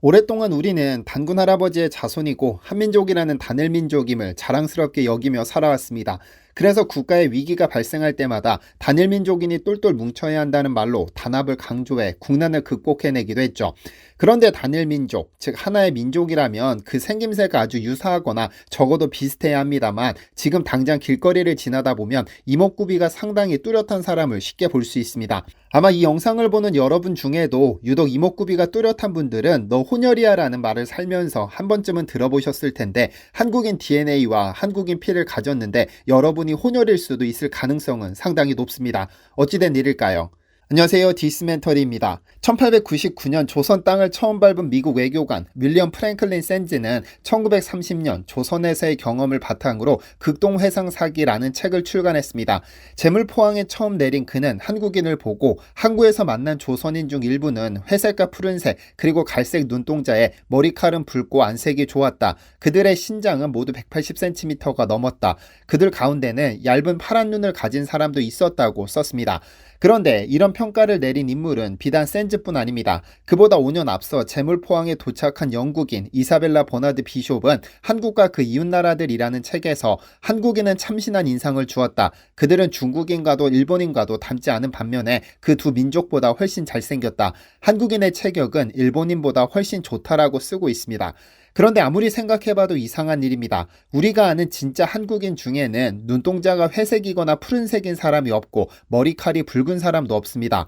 오랫동안 우리는 단군 할아버지의 자손이고 한민족이라는 단일민족임을 자랑스럽게 여기며 살아왔습니다. 그래서 국가의 위기가 발생할 때마다 단일민족인이 똘똘 뭉쳐야 한다는 말로 단합을 강조해 국난을 극복해내기도 했죠. 그런데 단일민족, 즉 하나의 민족이라면 그 생김새가 아주 유사하거나 적어도 비슷해야 합니다만 지금 당장 길거리를 지나다 보면 이목구비가 상당히 뚜렷한 사람을 쉽게 볼 수 있습니다. 아마 이 영상을 보는 여러분 중에도 유독 이목구비가 뚜렷한 분들은 너 혼혈이야 라는 말을 살면서 한 번쯤은 들어보셨을 텐데, 한국인 DNA와 한국인 피를 가졌는데 여러분이 혼혈일 수도 있을 가능성은 상당히 높습니다. 어찌된 일일까요? 안녕하세요, 디스멘터리입니다. 1899년 조선 땅을 처음 밟은 미국 외교관 윌리엄 프랭클린 샌즈는 1930년 조선에서의 경험을 바탕으로 극동회상 사기라는 책을 출간했습니다. 재물포항에 처음 내린 그는 한국인을 보고 항구에서 만난 조선인 중 일부는 회색과 푸른색 그리고 갈색 눈동자에 머리칼은 붉고 안색이 좋았다. 그들의 신장은 모두 180cm가 넘었다. 그들 가운데는 얇은 파란 눈을 가진 사람도 있었다고 썼습니다. 그런데 이런 평가를 내린 인물은 비단 샌즈뿐 아닙니다. 그보다 5년 앞서 재물포항에 도착한 영국인 이사벨라 버나드 비숍은 한국과 그 이웃나라들이라는 책에서 한국인은 참신한 인상을 주었다. 그들은 중국인과도 일본인과도 닮지 않은 반면에 그 두 민족보다 훨씬 잘생겼다. 한국인의 체격은 일본인보다 훨씬 좋다라고 쓰고 있습니다. 그런데 아무리 생각해봐도 이상한 일입니다. 우리가 아는 진짜 한국인 중에는 눈동자가 회색이거나 푸른색인 사람이 없고 머리칼이 붉은 사람도 없습니다.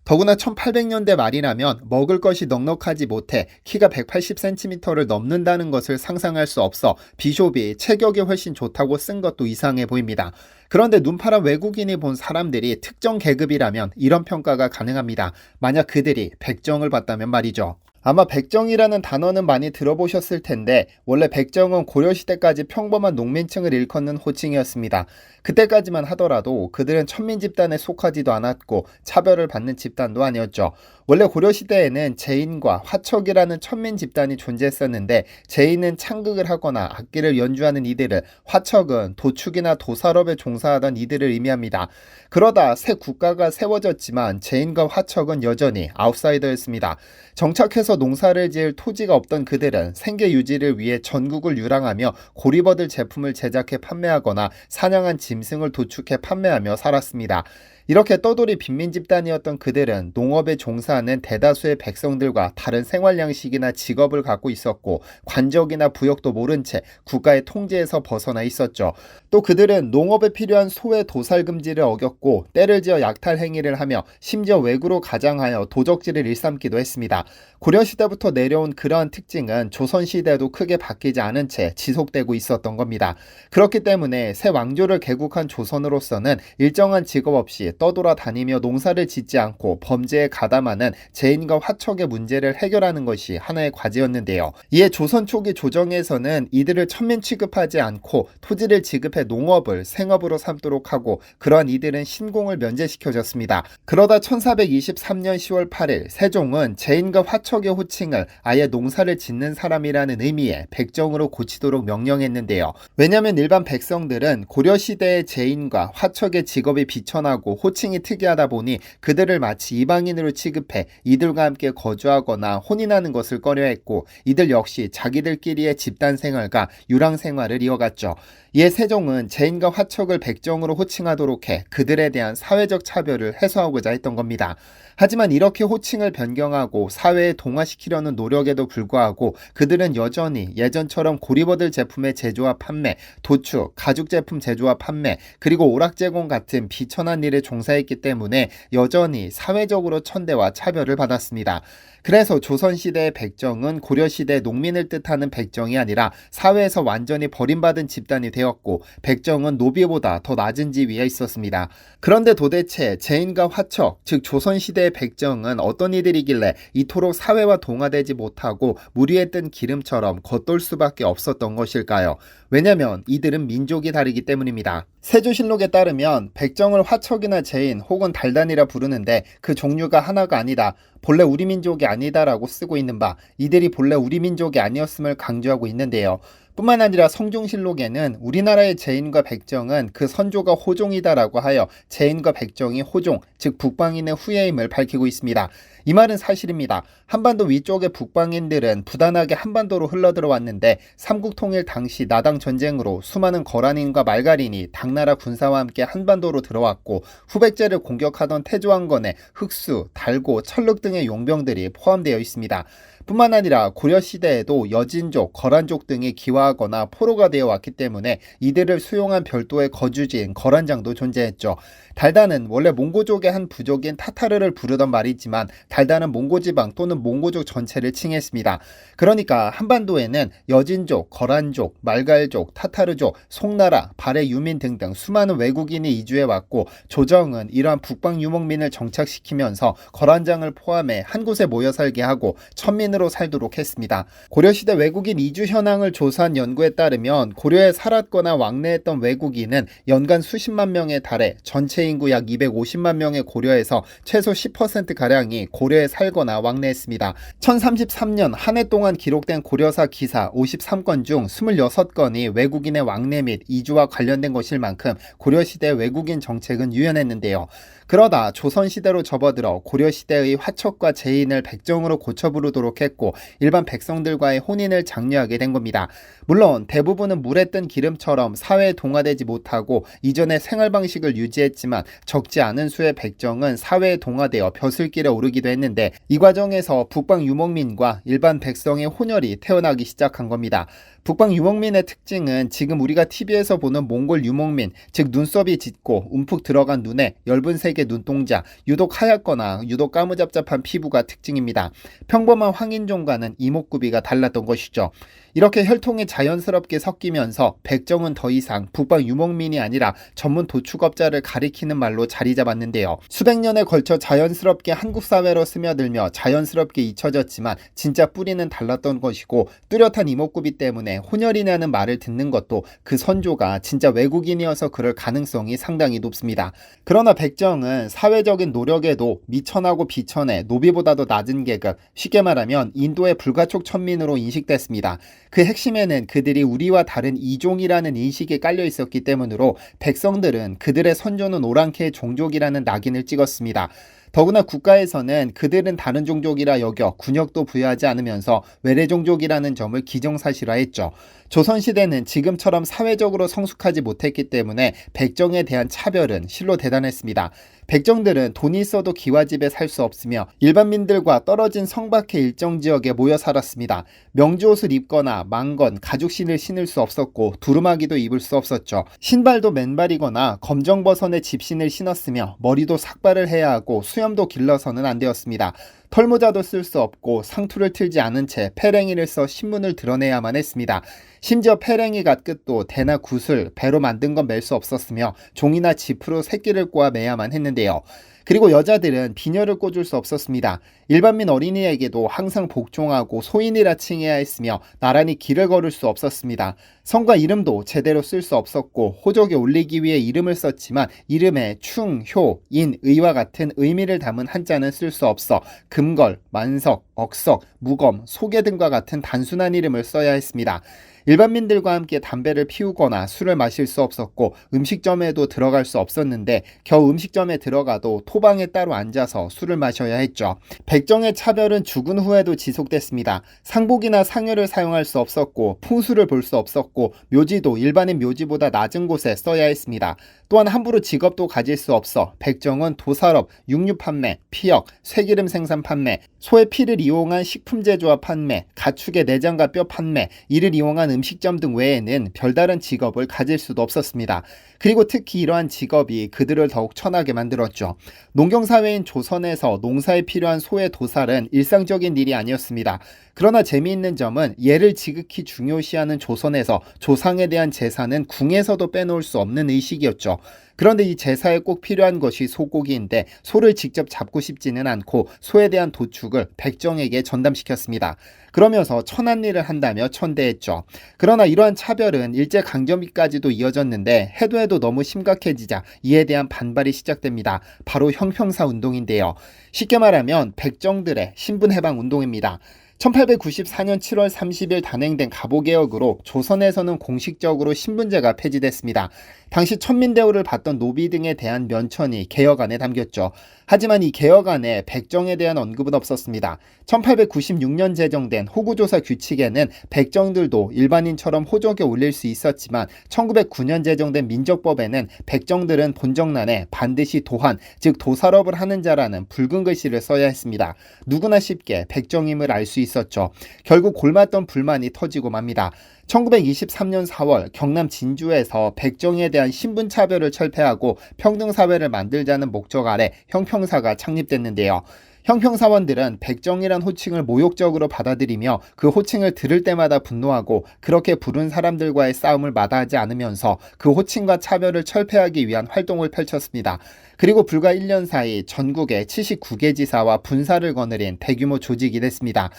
더구나 1800년대 말이라면 먹을 것이 넉넉하지 못해 키가 180cm를 넘는다는 것을 상상할 수 없어 비숍이 체격이 훨씬 좋다고 쓴 것도 이상해 보입니다. 그런데 눈파란 외국인이 본 사람들이 특정 계급이라면 이런 평가가 가능합니다. 만약 그들이 백정을 봤다면 말이죠. 아마 백정이라는 단어는 많이 들어보셨을 텐데, 원래 백정은 고려시대까지 평범한 농민층을 일컫는 호칭이었습니다. 그때까지만 하더라도 그들은 천민 집단에 속하지도 않았고 차별을 받는 집단도 아니었죠. 원래 고려시대에는 제인과 화척이라는 천민 집단이 존재했었는데, 제인은 창극을 하거나 악기를 연주하는 이들을, 화척은 도축이나 도살업에 종사하던 이들을 의미합니다. 그러다 새 국가가 세워졌지만 제인과 화척은 여전히 아웃사이더였습니다. 정착해서 농사를 지을 토지가 없던 그들은 생계 유지를 위해 전국을 유랑하며 고리버들 제품을 제작해 판매하거나 사냥한 짐승을 도축해 판매하며 살았습니다. 이렇게 떠돌이 빈민 집단이었던 그들은 농업에 종사하는 대다수의 백성들과 다른 생활 양식이나 직업을 갖고 있었고, 관적이나 부역도 모른 채 국가의 통제에서 벗어나 있었죠. 또 그들은 농업에 필요한 소의 도살 금지를 어겼고, 때를 지어 약탈 행위를 하며 심지어 외구로 가장하여 도적질을 일삼기도 했습니다. 고려시대부터 내려온 그러한 특징은 조선시대에도 크게 바뀌지 않은 채 지속되고 있었던 겁니다. 그렇기 때문에 새 왕조를 개국한 조선으로서는 일정한 직업 없이 떠돌아다니며 농사를 짓지 않고 범죄에 가담하는 제인과 화척의 문제를 해결하는 것이 하나의 과제였는데요. 이에 조선 초기 조정에서는 이들을 천민 취급하지 않고 토지를 지급해 농업을 생업으로 삼도록 하고, 그러한 이들은 신공을 면제시켜줬습니다. 그러다 1423년 10월 8일 세종은 제인과 화척의 호칭을 아예 농사를 짓는 사람이라는 의미의 백정으로 고치도록 명령했는데요. 왜냐하면 일반 백성들은 고려시대의 제인과 화척의 직업이 비천하고 호칭이 특이하다 보니 그들을 마치 이방인으로 취급해 이들과 함께 거주하거나 혼인하는 것을 꺼려했고, 이들 역시 자기들끼리의 집단 생활과 유랑 생활을 이어갔죠. 이에 세종은 제인과 화척을 백정으로 호칭하도록 해 그들에 대한 사회적 차별을 해소하고자 했던 겁니다. 하지만 이렇게 호칭을 변경하고 사회에 동화시키려는 노력에도 불구하고 그들은 여전히 예전처럼 고리버들 제품의 제조와 판매, 도축, 가죽 제품 제조와 판매, 그리고 오락 제공 같은 비천한 일에 종사했기 때문에 여전히 사회적으로 천대와 차별을 받았습니다. 그래서 조선시대의 백정은 고려시대 농민을 뜻하는 백정이 아니라 사회에서 완전히 버림받은 집단이 되었고, 백정은 노비보다 더 낮은 지위에 있었습니다. 그런데 도대체 제인과 화척, 즉 조선시대의 백정은 어떤 이들이길래 이토록 사회와 동화되지 못하고 무리에 뜬 기름처럼 겉돌 수밖에 없었던 것일까요? 왜냐면 이들은 민족이 다르기 때문입니다. 세조실록에 따르면 백정을 화척이나 제인 혹은 달단이라 부르는데 그 종류가 하나가 아니다, 본래 우리 민족이 아니다라고 쓰고 있는 바, 이들이 본래 우리 민족이 아니었음을 강조하고 있는데요. 뿐만 아니라 성종실록에는 우리나라의 제인과 백정은 그 선조가 호종이다라고 하여 제인과 백정이 호종, 즉 북방인의 후예임을 밝히고 있습니다. 이 말은 사실입니다. 한반도 위쪽의 북방인들은 부단하게 한반도로 흘러들어왔는데 삼국통일 당시 나당 전쟁으로 수많은 거란인과 말갈인이 당나라 군사와 함께 한반도로 들어왔고 후백제를 공격하던 태조왕건의 흑수, 달고, 철륵 등의 용병들이 포함되어 있습니다. 뿐만 아니라 고려시대에도 여진족, 거란족 등이 기화하거나 포로가 되어 왔기 때문에 이들을 수용한 별도의 거주지인 거란장도 존재했죠. 달다는 원래 몽고족의 한 부족인 타타르를 부르던 말이지만 달다는 몽고지방 또는 몽고족 전체를 칭했습니다. 그러니까 한반도에는 여진족, 거란족, 말갈족, 타타르족, 송나라, 발해 유민 등등 수많은 외국인이 이주해왔고 조정은 이러한 북방 유목민을 정착시키면서 거란장을 포함해 한 곳에 모여 살게 하고 천민으로 살도록 했습니다. 고려시대 외국인 이주 현황을 조사한 연구에 따르면 고려에 살았거나 왕래했던 외국인은 연간 수십만 명에 달해 전체 인구 약 250만 명의 고려에서 최소 10%가량이 고려에 살거나 왕래했습니다. 1033년 한 해 동안 기록된 고려사 기사 53건 중 26건이 외국인의 왕래 및 이주와 관련된 것일 만큼 고려시대 외국인 정책은 유연했는데요. 그러다 조선시대로 접어들어 고려시대의 화척과 제인을 백정으로 고쳐 부르도록 했고 일반 백성들과의 혼인을 장려하게 된 겁니다. 물론 대부분은 물에 뜬 기름처럼 사회에 동화되지 못하고 이전의 생활 방식을 유지했지만 적지 않은 수의 백정은 사회에 동화되어 벼슬길에 오르기도 했는데 이 과정에서 북방 유목민과 일반 백성의 혼혈이 태어나기 시작한 겁니다. 북방 유목민의 특징은 지금 우리가 TV에서 보는 몽골 유목민, 즉 눈썹이 짙고 움푹 들어간 눈에 엷은 색의 눈동자, 유독 하얗거나 유독 까무잡잡한 피부가 특징입니다. 평범한 황인종과는 이목구비가 달랐던 것이죠. 이렇게 혈통이 자연스럽게 섞이면서 백정은 더 이상 북방 유목민이 아니라 전문 도축업자를 가리키는 말로 자리 잡았는데요. 수백 년에 걸쳐 자연스럽게 한국 사회로 스며들며 자연스럽게 잊혀졌지만 진짜 뿌리는 달랐던 것이고 뚜렷한 이목구비 때문에 혼혈이라는 말을 듣는 것도 그 선조가 진짜 외국인이어서 그럴 가능성이 상당히 높습니다. 그러나 백정은 사회적인 노력에도 미천하고 비천해 노비보다도 낮은 계급, 쉽게 말하면 인도의 불가촉 천민으로 인식됐습니다. 그 핵심에는 그들이 우리와 다른 이종이라는 인식이 깔려 있었기 때문으로 백성들은 그들의 선조는 오랑캐의 종족이라는 낙인을 찍었습니다. 더구나 국가에서는 그들은 다른 종족이라 여겨 군역도 부여하지 않으면서 외래 종족이라는 점을 기정사실화했죠. 조선시대는 지금처럼 사회적으로 성숙하지 못했기 때문에 백정에 대한 차별은 실로 대단했습니다. 백정들은 돈이 있어도 기와집에 살 수 없으며 일반민들과 떨어진 성밖의 일정 지역에 모여 살았습니다. 명주옷을 입거나 망건, 가죽신을 신을 수 없었고 두루마기도 입을 수 없었죠. 신발도 맨발이거나 검정버선의 집신을 신었으며 머리도 삭발을 해야 하고 수염도 길러서는 안 되었습니다. 털모자도 쓸 수 없고 상투를 틀지 않은 채 패랭이를 써 신문을 드러내야만 했습니다. 심지어 패랭이가 끝도 대나 구슬, 배로 만든 건 맬 수 없었으며 종이나 지프로 새끼를 꼬아 매야만 했는데요. 그리고 여자들은 비녀를 꽂을 수 없었습니다. 일반민 어린이에게도 항상 복종하고 소인이라 칭해야 했으며 나란히 길을 걸을 수 없었습니다. 성과 이름도 제대로 쓸 수 없었고 호적에 올리기 위해 이름을 썼지만 이름에 충, 효, 인, 의와 같은 의미를 담은 한자는 쓸 수 없어 금걸, 만석, 억석, 무검, 소개 등과 같은 단순한 이름을 써야 했습니다. 일반민들과 함께 담배를 피우거나 술을 마실 수 없었고 음식점에도 들어갈 수 없었는데 겨우 음식점에 들어가도 토방에 따로 앉아서 술을 마셔야 했죠. 백정의 차별은 죽은 후에도 지속됐습니다. 상복이나 상여를 사용할 수 없었고 풍수를 볼 수 없었고 묘지도 일반인 묘지보다 낮은 곳에 써야 했습니다. 또한 함부로 직업도 가질 수 없어 백정은 도살업, 육류 판매, 피역, 쇠기름 생산 판매, 소의 피를 이용한 식품 제조와 판매, 가축의 내장과 뼈 판매, 이를 이용한 음식점 등 외에는 별다른 직업을 가질 수도 없었습니다. 그리고 특히 이러한 직업이 그들을 더욱 천하게 만들었죠. 농경사회인 조선에서 농사에 필요한 소의 도살은 일상적인 일이 아니었습니다. 그러나 재미있는 점은 예를 지극히 중요시하는 조선에서 조상에 대한 제사는 궁에서도 빼놓을 수 없는 의식이었죠. 그런데 이 제사에 꼭 필요한 것이 소고기인데 소를 직접 잡고 싶지는 않고 소에 대한 도축을 백정에게 전담시켰습니다. 그러면서 천한 일을 한다며 천대했죠. 그러나 이러한 차별은 일제강점기까지도 이어졌는데 해도 해도 너무 심각해지자 이에 대한 반발이 시작됩니다. 바로 형평사 운동인데요. 쉽게 말하면 백정들의 신분해방 운동입니다. 1894년 7월 30일 단행된 갑오개혁으로 조선에서는 공식적으로 신분제가 폐지됐습니다. 당시 천민대우를 받던 노비 등에 대한 면천이 개혁안에 담겼죠. 하지만 이 개혁안에 백정에 대한 언급은 없었습니다. 1896년 제정된 호구조사 규칙에는 백정들도 일반인처럼 호적에 올릴 수 있었지만 1909년 제정된 민족법에는 백정들은 본정란에 반드시 도한, 즉 도살업을 하는 자라는 붉은 글씨를 써야 했습니다. 누구나 쉽게 백정임을 알 수 있었죠. 결국 골맞던 불만이 터지고 맙니다. 1923년 4월 경남 진주에서 백정에 대한 신분차별을 철폐하고 평등사회를 만들자는 목적 아래 형평사가 창립됐는데요. 형평사원들은 백정이란 호칭을 모욕적으로 받아들이며 그 호칭을 들을 때마다 분노하고 그렇게 부른 사람들과의 싸움을 마다하지 않으면서 그 호칭과 차별을 철폐하기 위한 활동을 펼쳤습니다. 그리고 불과 1년 사이 전국에 79개 지사와 분사를 거느린 대규모 조직이 됐습니다.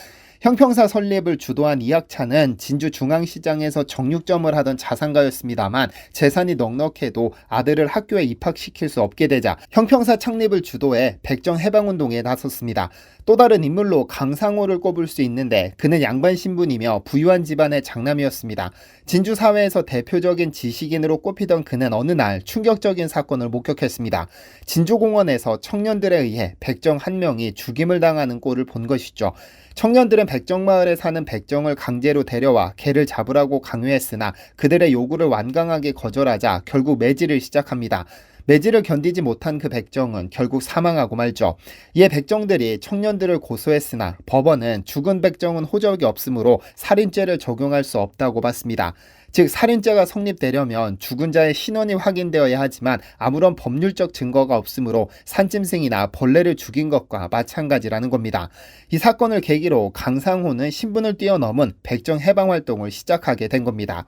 형평사 설립을 주도한 이학찬은 진주중앙시장에서 정육점을 하던 자산가였습니다만 재산이 넉넉해도 아들을 학교에 입학시킬 수 없게 되자 형평사 창립을 주도해 백정해방운동에 나섰습니다. 또 다른 인물로 강상호를 꼽을 수 있는데 그는 양반 신분이며 부유한 집안의 장남이었습니다. 진주 사회에서 대표적인 지식인으로 꼽히던 그는 어느 날 충격적인 사건을 목격했습니다. 진주공원에서 청년들에 의해 백정 한 명이 죽임을 당하는 꼴을 본 것이죠. 청년들은 백정마을에 사는 백정을 강제로 데려와 개를 잡으라고 강요했으나 그들의 요구를 완강하게 거절하자 결국 매질을 시작합니다. 매질을 견디지 못한 그 백정은 결국 사망하고 말죠. 이에 백정들이 청년들을 고소했으나 법원은 죽은 백정은 호적이 없으므로 살인죄를 적용할 수 없다고 봤습니다. 즉 살인죄가 성립되려면 죽은 자의 신원이 확인되어야 하지만 아무런 법률적 증거가 없으므로 산짐승이나 벌레를 죽인 것과 마찬가지라는 겁니다. 이 사건을 계기로 강상호는 신분을 뛰어넘은 백정 해방 활동을 시작하게 된 겁니다.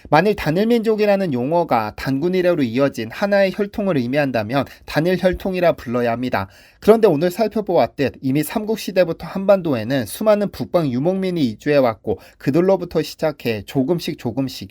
만일 단일민족이라는 용어가 단군이래로 이어진 하나의 혈통을 의미한다면 단일혈통이라 불러야 합니다. 그런데 오늘 살펴보았듯 이미 삼국시대부터 한반도에는 수많은 북방 유목민이 이주해왔고 그들로부터 시작해 조금씩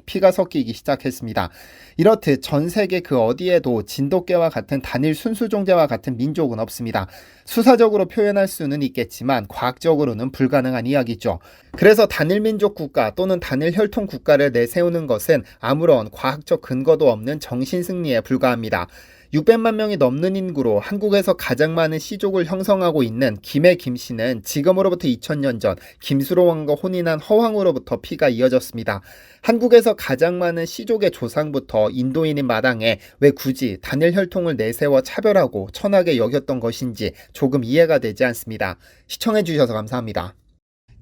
피가 섞이기 시작했습니다. 이렇듯 전 세계 그 어디에도 진돗개와 같은 단일 순수종자와 같은 민족은 없습니다. 수사적으로 표현할 수는 있겠지만 과학적으로는 불가능한 이야기죠. 그래서 단일민족 국가 또는 단일혈통 국가를 내세우는 것은 아무런 과학적 근거도 없는 정신승리에 불과합니다. 600만 명이 넘는 인구로 한국에서 가장 많은 씨족을 형성하고 있는 김해 김씨는 지금으로부터 2000년 전 김수로 왕과 혼인한 허황으로부터 피가 이어졌습니다. 한국에서 가장 많은 씨족의 조상부터 인도인인 마당에 왜 굳이 단일 혈통을 내세워 차별하고 천하게 여겼던 것인지 조금 이해가 되지 않습니다. 시청해주셔서 감사합니다.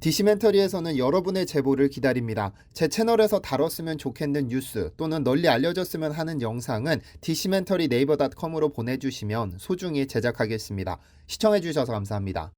디시멘터리에서는 여러분의 제보를 기다립니다. 제 채널에서 다뤘으면 좋겠는 뉴스 또는 널리 알려졌으면 하는 영상은 디시멘터리 네이버.com으로 보내주시면 소중히 제작하겠습니다. 시청해주셔서 감사합니다.